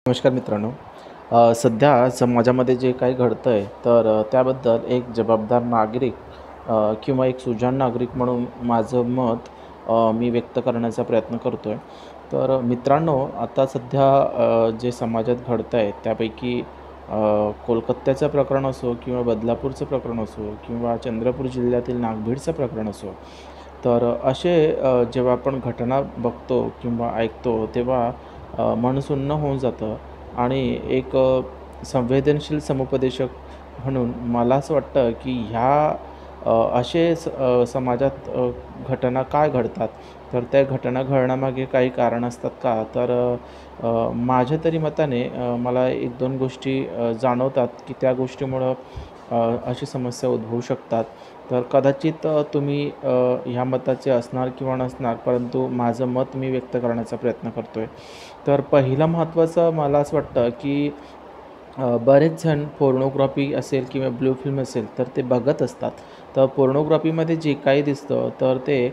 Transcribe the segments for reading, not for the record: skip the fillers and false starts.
नमस्कार मित्रांनो. सध्या समाजामध्ये जे काही घडतं आहे तर त्याबद्दल एक जबाबदार नागरिक किंवा एक सुजाण नागरिक म्हणून माझं मत मी व्यक्त करण्याचा प्रयत्न करतो आहे. तर मित्रांनो, आता सध्या जे समाजात घडतं आहे त्यापैकी कोलकात्याचं प्रकरण असो किंवा बदलापूरचं प्रकरण असो किंवा चंद्रपूर जिल्ह्यातील नागभीडचं प्रकरण असो, तर असे जेव्हा आपण घटना बघतो किंवा ऐकतो तेव्हा मन सुन्न होऊन जातं आणि एक संवेदनशील समुपदेशक म्हणून मला असं वाटतं की समाजात घटना काय घडतात? तर त्या घटना घडण्यामागे काही कारण असतात का? तर माझ्या तरी मताने मला 1-2 गोष्टी जाणवतात की त्या गोष्टीमुळं अशी समस्या उद्भवू शकतात. तर कदाचित तुम्ही ह्या मताचे असणार किंवा नसणार, परंतु माझं मत मी व्यक्त करण्याचा प्रयत्न करतो आहे. तर पहिलं महत्त्वाचं मला असं वाटतं की बरेच जण पोर्नोग्राफी असेल किंवा ब्लू फिल्म असेल तर ते बघत असतात. तर पोर्नोग्राफीमध्ये जे काही दिसतं तर ते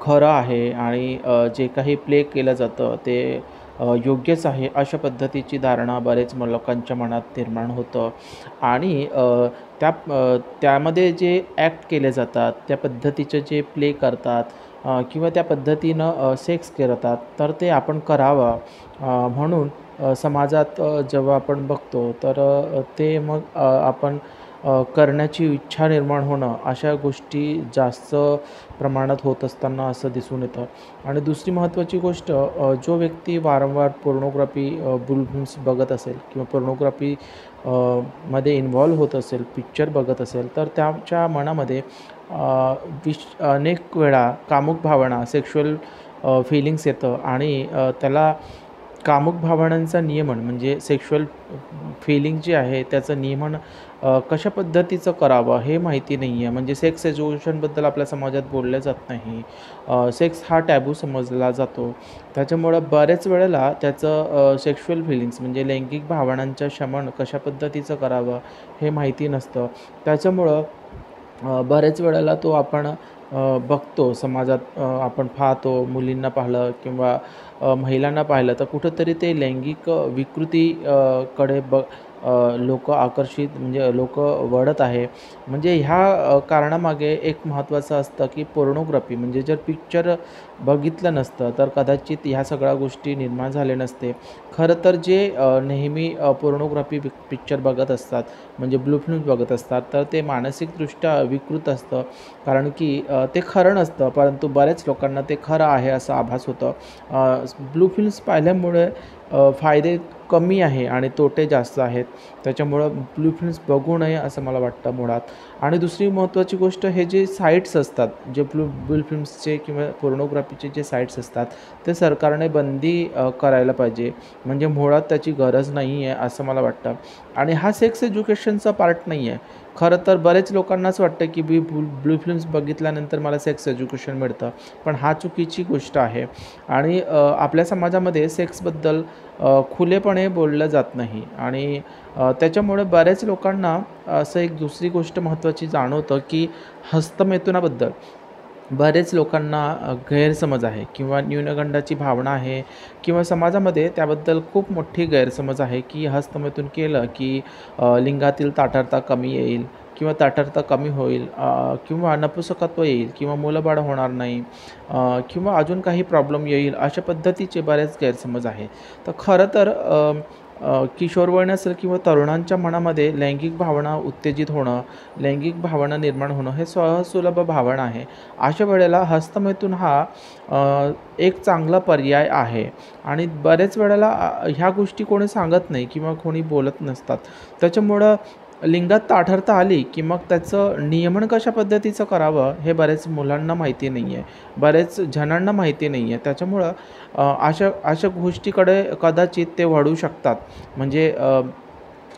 खरं आहे आणि जे काही प्ले केलं जातं ते योग्यच आहे अशा पद्धतीची धारणा बरेच लोकांच्या मनात निर्माण होतं आणि त्यामध्ये जे ॲक्ट केले जातात, त्या पद्धतीचे जे प्ले करतात किंवा त्या पद्धतीनं सेक्स करतात तर ते आपण करावं म्हणून समाजात जेव्हा आपण बघतो तर ते मग आपण करण्याची इच्छा निर्माण होणं अशा गोष्टी जास्त प्रमाणात होत असताना असं दिसून येतं. आणि दुसरी महत्त्वाची गोष्ट, जो व्यक्ती वारंवार पोर्नोग्राफी बुल फिल्म्स बघत असेल किंवा पोर्नोग्राफी मध्ये इन्व्हॉल्व होत असेल, पिक्चर बघत असेल, तर त्याच्या मनामध्ये अनेक वेळा कामुक भावना, सेक्शुअल फीलिंग्स येतं आणि त्याला कामुक भावनांचं नियमन म्हणजे सेक्शुअल फीलिंग जी आहे त्याचं नियमन कशा पद्धतीचं करावं हे माहिती नाही आहे. म्हणजे सेक्स एज्युकेशनबद्दल आपल्या समाजात बोललं जात नाही. सेक्स हा टॅबू समजला जातो. त्याच्यामुळं बऱ्याच वेळेला त्याचं सेक्शुअल फीलिंग्स म्हणजे लैंगिक भावनांचं शमन कशा पद्धतीचं करावं हे माहिती नसतं. त्याच्यामुळं बऱ्याच वेळेला तो आपण बघतो समाजात, आपण पाहतो मुलींना पाहिलं किंवा महिलांना पाहिलं तर कुठंतरी ते लैंगिक विकृती कडे लोकं आकर्षित म्हणजे लोकं वळत आहे. म्हणजे ह्या कारणामागे एक महत्त्वाचं असतं की पोर्नोग्राफी म्हणजे जर पिक्चर बघितलं नसतं तर कदाचित ह्या सगळ्या गोष्टी निर्माण झाल्या नसते. खरं तर जे नेहमी पोर्नोग्राफी पिक्चर बघत असतात म्हणजे ब्लू फिल्म्स बघत असतात तर ते मानसिकदृष्ट्या विकृत असतं. कारण की ते खरं नसतं, परंतु बऱ्याच लोकांना ते खरं आहे असं आभास होतं. ब्लू फिल्म्स पाहिल्यामुळे फायदे कमी आहे आणि तोटे जास्त आहेत. त्याच्यामुळं ब्लू फिल्म्स बघू नये असं मला वाटतं मुळात. आणि दुसरी महत्त्वाची गोष्ट, हे जे साईट्स असतात, जे ब्लू फिल्म्सचे किंवा पोर्नोग्राफीचे जे साईट्स असतात ते सरकारने बंदी करायला पाहिजे. म्हणजे मुळात त्याची गरज नाही आहे असं मला वाटतं. आणि हा सेक्स एज्युकेशनचा पार्ट नाही आहे. खरं तर बरेच लोकांनाच वाटतं की ब्लू फिल्म्स बघितल्यानंतर मला सेक्स एज्युकेशन मिळतं, पण हा चुकीची गोष्ट आहे. आणि आपल्या समाजामध्ये सेक्सबद्दल खुलेपणे बोललं जात नाही आणि त्याच्यामुळे बऱ्याच लोकांना असं एक दुसरी गोष्ट महत्त्वाची जाणवतं की हस्तमैथुनाबद्दल बरेच लोकांना गैरसमज आहे किंवा न्यूनगंडाची भावना आहे किंवा समाजामध्ये त्याबद्दल खूप मोठी गैरसमज आहे की हस्तमैथून केलं की लिंगातील ताठरता कमी येईल किंवा ताठरता कमी होईल, किंवा नपुंसकत्व येईल किंवा मुलंबाळ होणार नाही, किंवा अजून काही प्रॉब्लेम येईल अशा पद्धतीचे बरेच गैरसमज आहे. तर खरं तर किशोरवयीन असेल किंवा तरुणांच्या मनामध्ये लैंगिक भावना उत्तेजित होणं, लैंगिक भावना निर्माण होणं हे सहजसुलभ भावना आहे. अशा वेळेला हस्तमैथून हा एक चांगला पर्याय आहे आणि बरेच वेळेला ह्या गोष्टी कोणी सांगत नाही किंवा कोणी बोलत नसतात. त्याच्यामुळं लिंगात ताठरता आली की मग त्याचं नियमन कशा पद्धतीचं करावं हे बऱ्याच मुलांना माहिती नाही आहे, बरेच जणांना माहिती नाही आहे. त्याच्यामुळं अशा अशा गोष्टीकडे कदाचित ते वळू शकतात. म्हणजे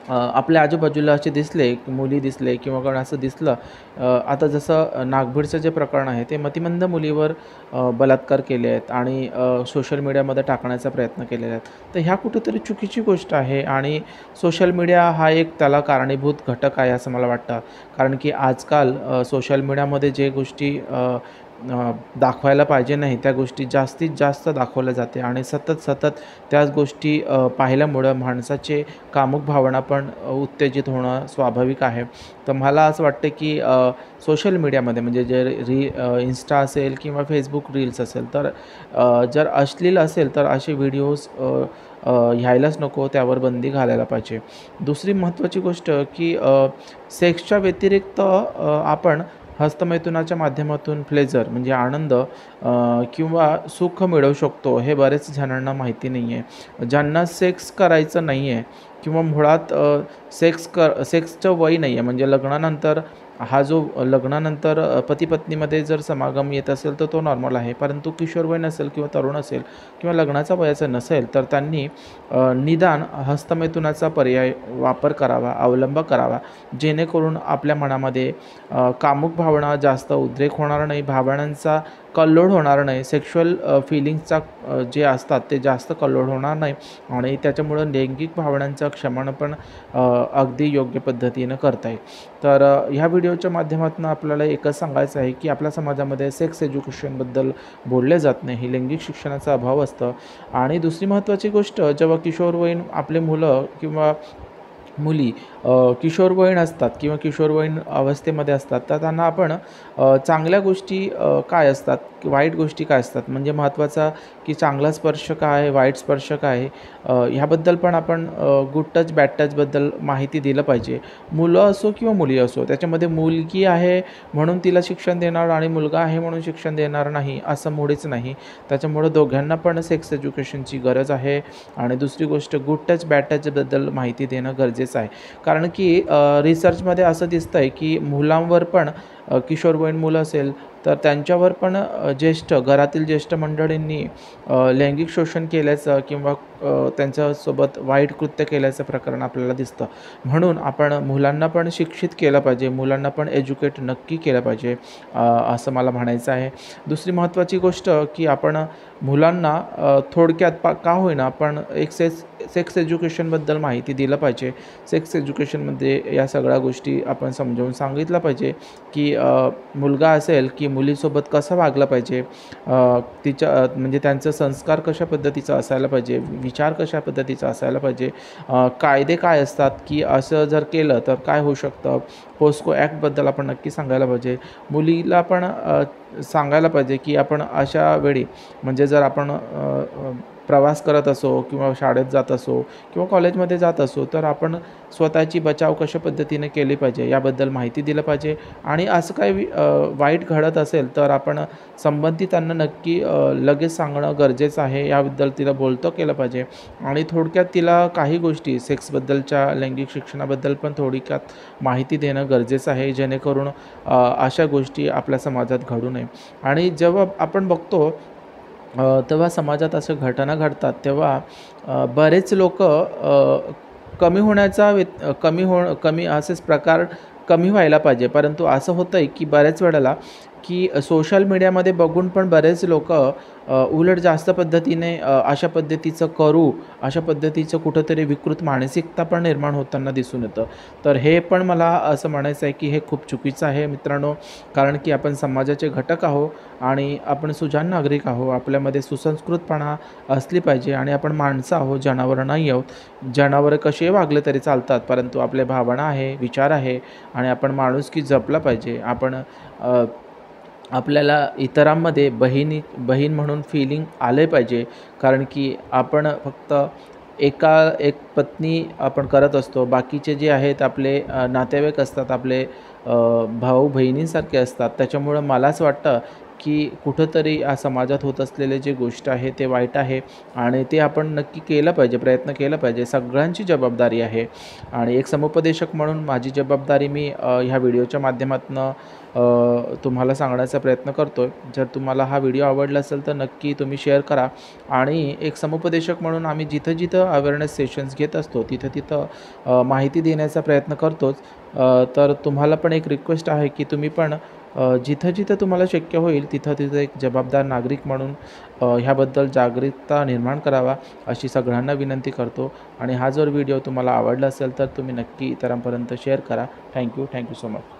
आपल्या आजूबाजूला असे दिसले, मुली दिसले किंवा कोण असं दिसलं, आता जसं नागभीडचं जे प्रकरण आहे ते मतिमंद मुलीवर बलात्कार केले आहेत आणि सोशल मीडियामध्ये टाकण्याचा प्रयत्न केलेला आहे. तर ह्या कुठेतरी चुकीची गोष्ट आहे आणि सोशल मीडिया हा एक त्याला कारणीभूत घटक आहे असं मला वाटतं. कारण की आजकाल सोशल मीडियामध्ये जे गोष्टी दाखवायला पाहिजे नाही त्या गोष्टी जास्तीत जास्त दाखवल्या जाते आणि सतत त्याच गोष्टी पाहिल्यामुळं माणसाचे कामुक भावना पण उत्तेजित होणं स्वाभाविक आहे. तर मला असं वाटतं की सोशल मीडियामध्ये म्हणजे जे इन्स्टा असेल किंवा फेसबुक रील्स असेल तर जर अश्लील असेल तर असे व्हिडिओज घ्यायलाच नको, त्यावर बंदी घालायला पाहिजे. दुसरी महत्त्वाची गोष्ट की सेक्सच्या व्यतिरिक्त आपण हस्तमैथुनाच्या माध्यमातून प्लेजर म्हणजे आनंद किंवा सुख मिळवू शकतो हे बरेच जणांना माहिती नाही आहे. ज्यांना सेक्स करायचं नाही आहे किंवा मुळात सेक्सचं वय नाही आहे म्हणजे लग्नानंतर हा जो लग्नानंतर पती पत्नीमध्ये जर समागम येत असेल तर तो नॉर्मल आहे. परंतु किशोरवय नसेल किंवा तरुण असेल किंवा लग्नाचा वयाचा नसेल तर त्यांनी निदान हस्तमैथुनाचा पर्याय वापर करावा, अवलंब करावा, जेणेकरून आपल्या मनामध्ये कामुक भावना जास्त उद्रेक होणार नाही, भावनांचा कल्लोळ होणार नाही, सेक्शुअल फिलिंग्सचा जे असतात ते जास्त कल्लोळ होणार नाही आणि त्याच्यामुळं लैंगिक भावनांचं क्षमन पण अगदी योग्य पद्धतीनं करता येईल. तर ह्या व्हिडिओच्या माध्यमातून आपल्याला एकच सांगायचं आहे की आपल्या समाजामध्ये सेक्स एज्युकेशनबद्दल बोलले जात नाही, ही लैंगिक शिक्षणाचा अभाव असतं. आणि दुसरी महत्त्वाची गोष्ट, जेव्हा किशोरवयीन आपले मुलं किंवा मुली किशोरवयीन असतात किंवा किशोरवयीन अवस्थेमध्ये असतात तर त्यांना आपण चांगल्या गोष्टी काय असतात, वाईट गोष्टी काय असतात, म्हणजे महत्त्वाचा की चांगला स्पर्श काय आहे, वाईट स्पर्श काय आहे, ह्याबद्दल पण आपण गुड टच बॅड टचबद्दल माहिती दिलं पाहिजे. मुलं असो किंवा मुली असो, त्याच्यामध्ये मुलगी आहे म्हणून तिला शिक्षण देणार आणि मुलगा आहे म्हणून शिक्षण देणार नाही असं मुळीच नाही. त्याच्यामुळं दोघांना पण सेक्स एज्युकेशनची गरज आहे. आणि दुसरी गोष्ट, गुड टच बॅड टचबद्दल माहिती देणं गरजेचं आहे. कारण की रिसर्चमध्ये असं दिसतं आहे की मुलांवर पण किशोरवयीन मुलं असेल तर त्यांच्यावर पण घरातील ज्येष्ठ मंडळींनी लैंगिक शोषण केल्याचं किंवा त्यांच्यासोबत वाईट कृत्य केल्याचं प्रकरण आपल्याला दिसतं. म्हणून आपण मुलांना पण शिक्षित केलं पाहिजे, मुलांना पण एज्युकेट नक्की केलं पाहिजे असं मला म्हणायचं आहे. दुसरी महत्त्वाची गोष्ट की आपण मुलांना थोडक्यात का होईना पण एक सेक्स एज्युकेशनबद्दल माहिती दिलं पाहिजे. सेक्स एज्युकेशनमध्ये या सगळ्या गोष्टी आपण समजावून सांगितलं पाहिजे की मुलगा असेल की मुलीसोबत कसं वागलं पाहिजे, म्हणजे त्यांचं संस्कार कशा पद्धतीचा असायला पाहिजे, विचार कशा पद्धतीचा असायला पाहिजे, कायदे काय असतात की असं जर केलं तर काय होऊ शकतं, पोस्को ॲक्टबद्दल आपण नक्की सांगायला पाहिजे. मुलीला पण सांगायला पाहिजे की आपण अशा वेळी म्हणजे जर आपण प्रवास करत असो किंवा शाळेत जात असो किंवा कॉलेजमध्ये जात असो तर आपण स्वतःची बचाव कशा पद्धतीने केली पाहिजे याबद्दल माहिती दिलं पाहिजे. आणि असं काही वाईट घडत असेल तर आपण संबंधितांना नक्की लगेच सांगणं गरजेचं आहे, याबद्दल तिला बोलतं केलं पाहिजे. आणि थोडक्यात तिला काही गोष्टी सेक्सबद्दलच्या लैंगिक शिक्षणाबद्दल पण थोडक्यात माहिती देणं गरजेचं आहे, जेणेकरून अशा गोष्टी आपल्या समाजात घडू नये. आणि जेव्हा आपण बघतो तेव्हा समाजात अशा घटना घडतात तेव्हा बरेच लोक कमी होण्याचा कमी असेच प्रकार कमी व्हायला पाहिजे. परंतु असं होतं आहे की बऱ्याच वेळेला की सोशल मीडियामध्ये बघून पण बरेच लोक उलट जास्त पद्धतीने अशा पद्धतीचं करू, अशा पद्धतीचं कुठंतरी विकृत मानसिकता पण निर्माण होताना दिसून येतं. तर हे पण मला असं म्हणायचं आहे की हे खूप चुकीचं आहे मित्रांनो. कारण की आपण समाजाचे घटक आहो आणि आपण सुजाण नागरिक आहो, आपल्यामध्ये सुसंस्कृतपणा असली पाहिजे आणि आपण माणसं आहो, जनावरं नाही आहोत. जनावरं कसे वागले तरी चालतात, परंतु आपल्या भावना आहे, विचार आहे आणि आपण माणुसकी जपला पाहिजे. आपण आपल्याला इतरांमध्ये बहीण म्हणून फीलिंग आले पाहिजे. कारण की आपण फक्त एक पत्नी आपण करत असतो, बाकीचे जे आहेत आपले नातेवाईक असतात, आपले भाऊ बहिणींसारखे असतात. त्याच्यामुळं मला असं वाटतं की कुठंतरी या समाजात होत असलेले जे गोष्ट आहे ते वाईट आहे आणि ते आपण नक्की केलं पाहिजे, प्रयत्न केला पाहिजे. सगळ्यांची जबाबदारी आहे आणि एक समुपदेशक म्हणून माझी जबाबदारी मी ह्या व्हिडिओच्या माध्यमातून तुम्हाला सांगण्याचा प्रयत्न करतो आहे. जर तुम्हाला हा व्हिडिओ आवडला असेल तर नक्की तुम्ही शेअर करा. आणि एक समुपदेशक म्हणून आम्ही जिथं अवेअरनेस सेशन्स घेत असतो तिथं माहिती देण्याचा प्रयत्न करतोच. तर तुम्हाला पण एक रिक्वेस्ट आहे की तुम्ही पण जिथं तुम्हाला शक्य होईल तिथं एक जबाबदार नागरिक म्हणून ह्याबद्दल जागरूकता निर्माण करावा अशी सगळ्यांना विनंती करतो. आणि हा जर व्हिडिओ तुम्हाला आवडला असेल तर तुम्ही नक्की इतरांपर्यंत शेअर करा. Thank you so much.